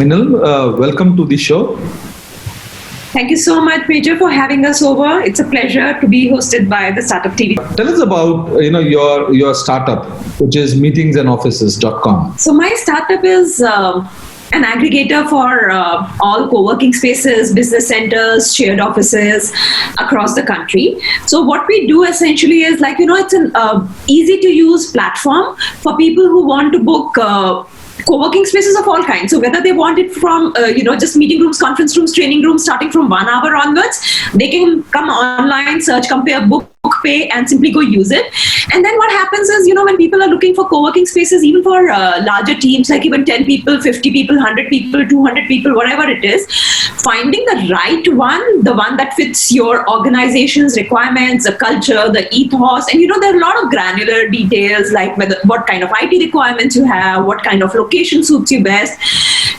Minal, welcome to the show. Thank you so much, Major, for having us over. It's a pleasure to be hosted by the Startup TV. Tell us about your startup, which is meetingsandoffices.com. So my startup is an aggregator for all co-working spaces, business centers, shared offices across the country. So what we do essentially is it's an easy to use platform for people who want to book co-working spaces of all kinds. So whether they want it from, just meeting rooms, conference rooms, training rooms, starting from 1 hour onwards, they can come online, search, compare, book, pay, and simply go use it. And then what happens is, when people are looking for co-working spaces, even for larger teams, like even 10 people, 50 people, 100 people, 200 people, whatever it is, finding the right one, the one that fits your organization's requirements, the culture, the ethos, and there are a lot of granular details like what kind of IT requirements you have, what kind of location suits you best.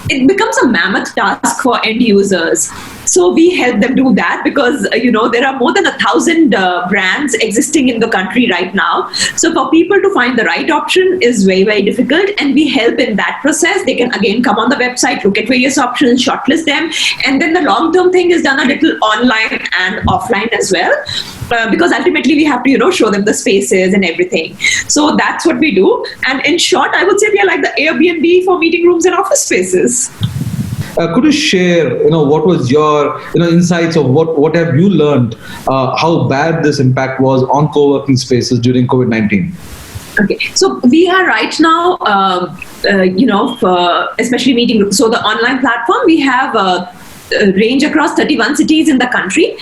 It becomes a mammoth task for end users. So we help them do that because, there are more than 1,000 brands existing in the country right now. So for people to find the right option is very, very difficult. And we help in that process. They can again come on the website, look at various options, shortlist them. And then the long-term thing is done a little online and offline as well. Because ultimately we have to, show them the spaces and everything. So that's what we do. And in short, I would say we are like the Airbnb for meeting rooms and office spaces. Could you share, what was your, insights of what have you learned, how bad this impact was on co-working spaces during COVID-19? Okay, so we are right now, for especially meeting rooms. So the online platform, we have range across 31 cities in the country,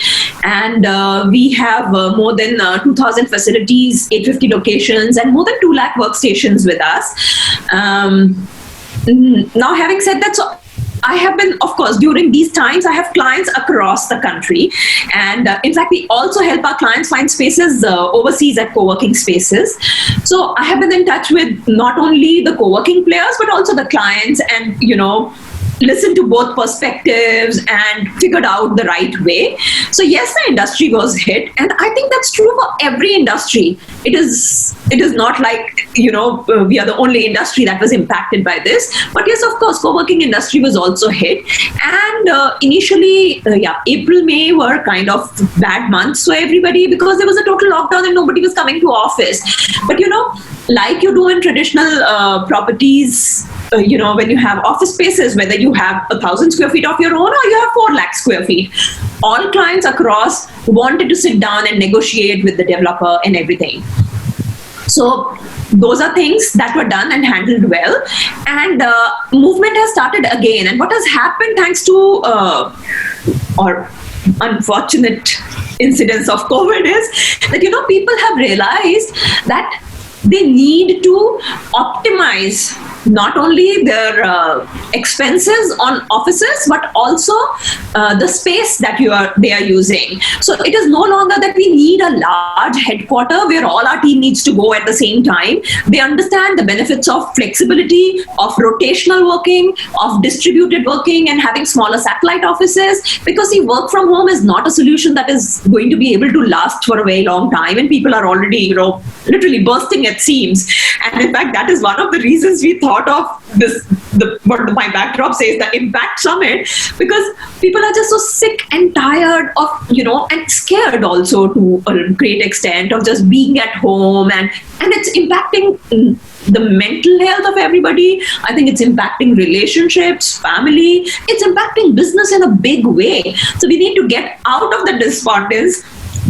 and we have more than 2,000 facilities, 850 locations, and more than 2 lakh workstations with us. Now, having said that, so I have been, of course, during these times, I have clients across the country. And in fact, we also help our clients find spaces overseas at co-working spaces. So I have been in touch with not only the co-working players, but also the clients and, listen to both perspectives and figured out the right way. So yes, the industry was hit, and I think that's true for every industry. It is not like we are the only industry that was impacted by this. But yes, of course, co-working industry was also hit. And initially, April, May were kind of bad months for everybody because there was a total lockdown and nobody was coming to office. But like you do in traditional properties, when you have office spaces, whether you have 1,000 square feet of your own or you have 4 lakh square feet, all clients across wanted to sit down and negotiate with the developer and everything. So those are things that were done and handled well, and movement has started again. And what has happened thanks to or unfortunate incidents of COVID is that people have realized that they need to optimize not only their expenses on offices, but also the space that they are using. So it is no longer that we need a large headquarter where all our team needs to go at the same time. They understand the benefits of flexibility, of rotational working, of distributed working, and having smaller satellite offices. Because work from home is not a solution that is going to be able to last for a very long time, and people are already, literally bursting at seams. And in fact, that is one of the reasons we thought of this, what my backdrop says, the Impact Summit, because people are just so sick and tired of, and scared also to a great extent of just being at home, and it's impacting the mental health of everybody. I think it's impacting relationships, family, it's impacting business in a big way. So we need to get out of the despondence,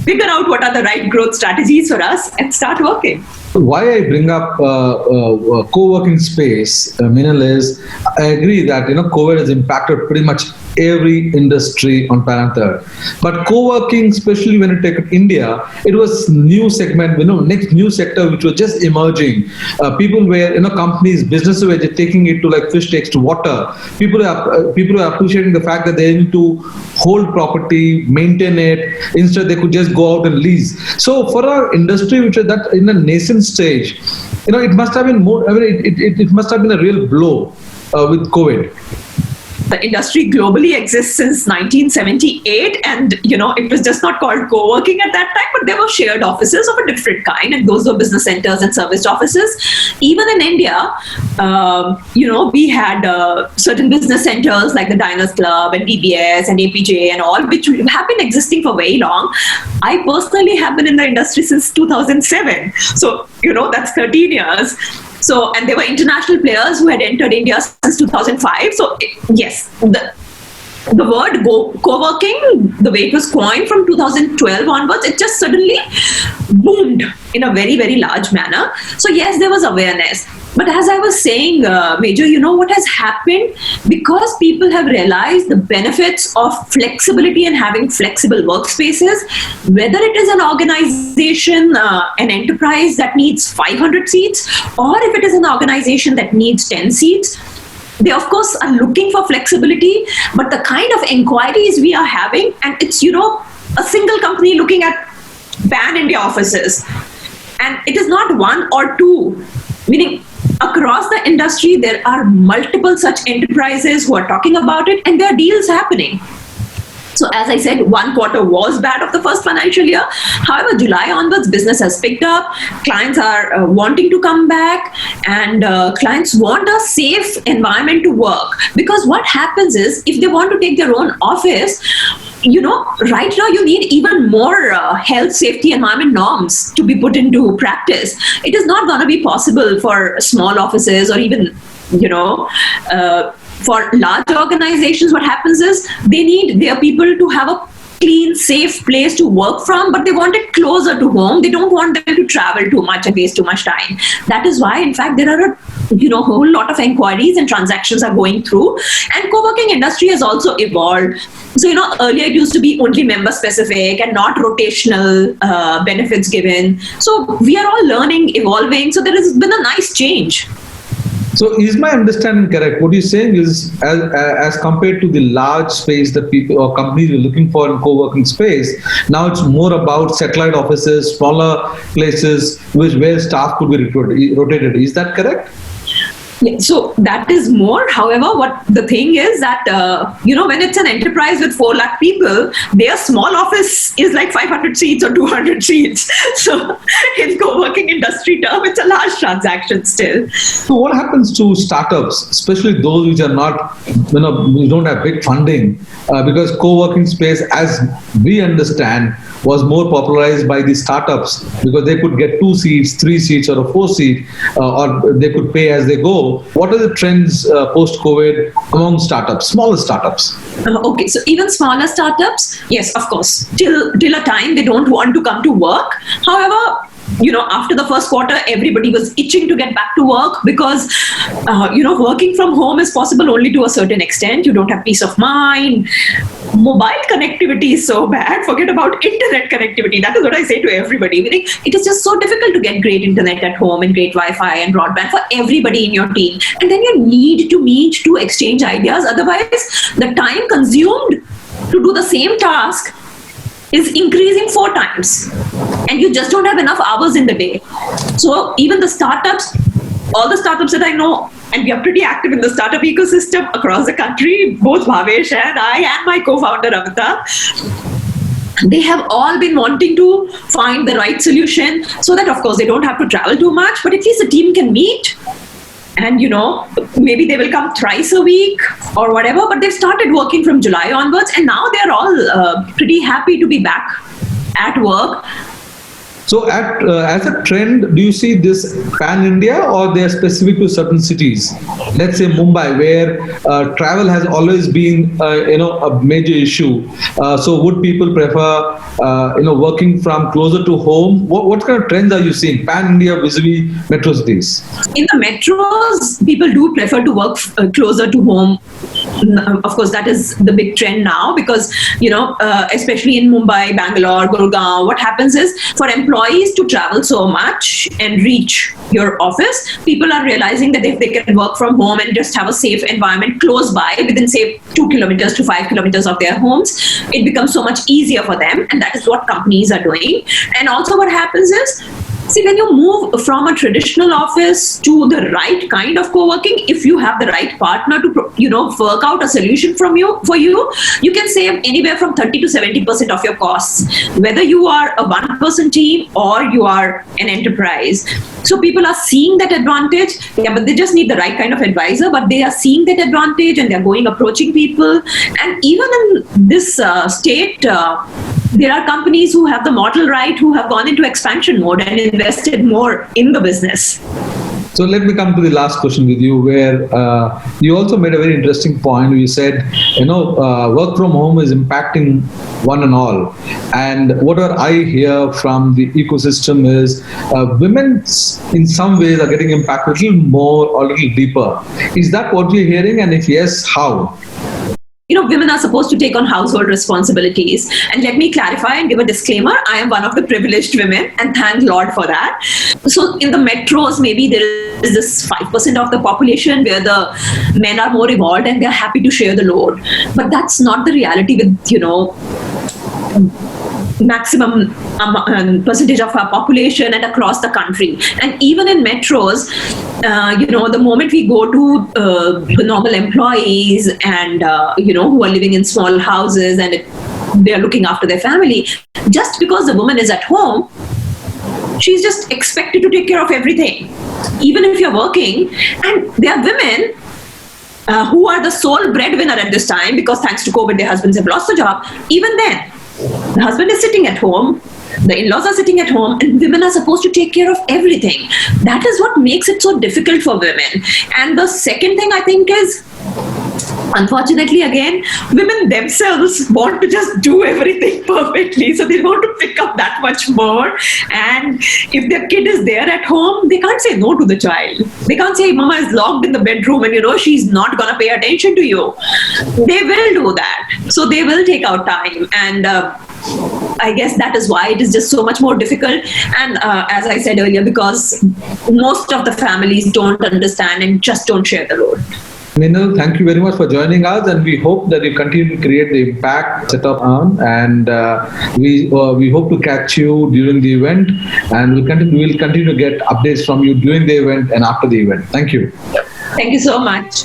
figure out what are the right growth strategies for us, and start working. Why I bring up co-working space, Minal, is I agree that COVID has impacted pretty much every industry on planet Earth. But co-working, especially when you take India, it was new segment, next new sector which was just emerging. People were, companies, businesses were just taking it to like fish takes to water. People are appreciating the fact that they need to hold property, maintain it. Instead, they could just go out and lease. So for our industry, which is that in a nascent stage, it must have been more. I mean, it must have been a real blow with COVID. the industry globally exists since 1978, and it was just not called co-working at that time, but there were shared offices of a different kind, and those were business centers and serviced offices. Even in India, we had certain business centers like the Diners Club and DBS and APJ and all, which have been existing for very long. I personally have been in the industry since 2007, so that's 13 years. So, and there were international players who had entered India since 2005. So, yes, the word co-working, the way it was coined from 2012 onwards, it just suddenly boomed in a very, very large manner. So, yes, there was awareness. But as I was saying, Major, what has happened? Because people have realized the benefits of flexibility and having flexible workspaces, whether it is an organization, an enterprise that needs 500 seats, or if it is an organization that needs 10 seats, they of course are looking for flexibility, but the kind of inquiries we are having, and it's, a single company looking at pan-India offices, and it is not one or two, meaning across the industry, there are multiple such enterprises who are talking about it, and there are deals happening. So as I said, one quarter was bad of the first financial year. However, July onwards, business has picked up. Clients are wanting to come back, and clients want a safe environment to work. Because what happens is, if they want to take their own office, right now you need even more health, safety, environment norms to be put into practice. It is not going to be possible for small offices or even, for large organizations. What happens is they need their people to have a clean, safe place to work from, but they want it closer to home. They don't want them to travel too much and waste too much time. That is why, in fact, there are a whole lot of inquiries and transactions are going through. And co-working industry has also evolved. So, earlier it used to be only member specific and not rotational benefits given. So we are all learning, evolving. So there has been a nice change. So is my understanding correct? What you're saying is, as compared to the large space that people or companies were looking for in co-working space, now it's more about satellite offices, smaller places where staff could be rotated. Is that correct? Yeah, so that is more. However, what the thing is that, when it's an enterprise with 4 lakh people, their small office is like 500 seats or 200 seats. So in co-working industry term, it's a large transaction still. So what happens to startups, especially those which are not, who don't have big funding? Because co-working space, as we understand, was more popularized by the startups because they could get 2 seats, 3 seats, or a 4 seat, or they could pay as they go. What are the trends post-COVID among startups, smaller startups? Okay, so even smaller startups, yes, of course, till a time they don't want to come to work. However, after the first quarter, everybody was itching to get back to work because, working from home is possible only to a certain extent. You don't have peace of mind. Mobile connectivity is so bad. Forget about internet connectivity. That is what I say to everybody. It is just so difficult to get great internet at home and great Wi-Fi and broadband for everybody in your team. And then you need to meet to exchange ideas. Otherwise, the time consumed to do the same task is increasing 4 times, and you just don't have enough hours in the day. So even the startups, all the startups that I know, and we are pretty active in the startup ecosystem across the country, both Bhavesh and I and my co-founder Amita, they have all been wanting to find the right solution so that, of course, they don't have to travel too much, but at least the team can meet. And, maybe they will come thrice a week or whatever, but they've started working from July onwards, and now they're all pretty happy to be back at work. So as a trend, do you see this pan-India or they are specific to certain cities? Let's say Mumbai, where travel has always been, a major issue. So would people prefer, working from closer to home? What kind of trends are you seeing, pan-India vis-a-vis metro cities? In the metros, people do prefer to work closer to home. Of course, that is the big trend now because, especially in Mumbai, Bangalore, Gurgaon, what happens is for employees to travel so much and reach your office, people are realizing that if they can work from home and just have a safe environment close by, within say 2 kilometers to 5 kilometers of their homes, it becomes so much easier for them. And that is what companies are doing. And also what happens is, See, when you move from a traditional office to the right kind of co-working, if you have the right partner to, work out a solution for you, you can save anywhere from 30 to 70% of your costs, whether you are a one-person team or you are an enterprise. So people are seeing that advantage, but they just need the right kind of advisor, but they are seeing that advantage and they're approaching people. And even in this state, there are companies who have the model right, who have gone into expansion mode and invested more in the business. So let me come to the last question with you, where you also made a very interesting point. You said, work from home is impacting one and all. And whatever I hear from the ecosystem is women in some ways are getting impacted a little more or a little deeper. Is that what you're hearing? And if yes, how? Women are supposed to take on household responsibilities. And let me clarify and give a disclaimer. I am one of the privileged women, and thank Lord for that. So in the metros, maybe there is this 5% of the population where the men are more evolved and they're happy to share the load. But that's not the reality with, maximum percentage of our population and across the country. And even in metros, the moment we go to the normal employees and, who are living in small houses and they're looking after their family, just because the woman is at home, she's just expected to take care of everything. Even if you're working, and there are women who are the sole breadwinner at this time because thanks to COVID, their husbands have lost the job. Even then, the husband is sitting at home, the in-laws are sitting at home, and women are supposed to take care of everything. That is what makes it so difficult for women. And the second thing I think is, unfortunately, again, women themselves want to just do everything perfectly. So they want to pick up that much more. And if their kid is there at home, they can't say no to the child. They can't say, Mama is locked in the bedroom and, she's not going to pay attention to you. They will do that. So they will take out time. And I guess that is why it is just so much more difficult. And as I said earlier, because most of the families don't understand and just don't share the load. Minal, thank you very much for joining us, and we hope that you continue to create the impact set up on, and we hope to catch you during the event, and we'll continue to get updates from you during the event and after the event. Thank you. Thank you so much.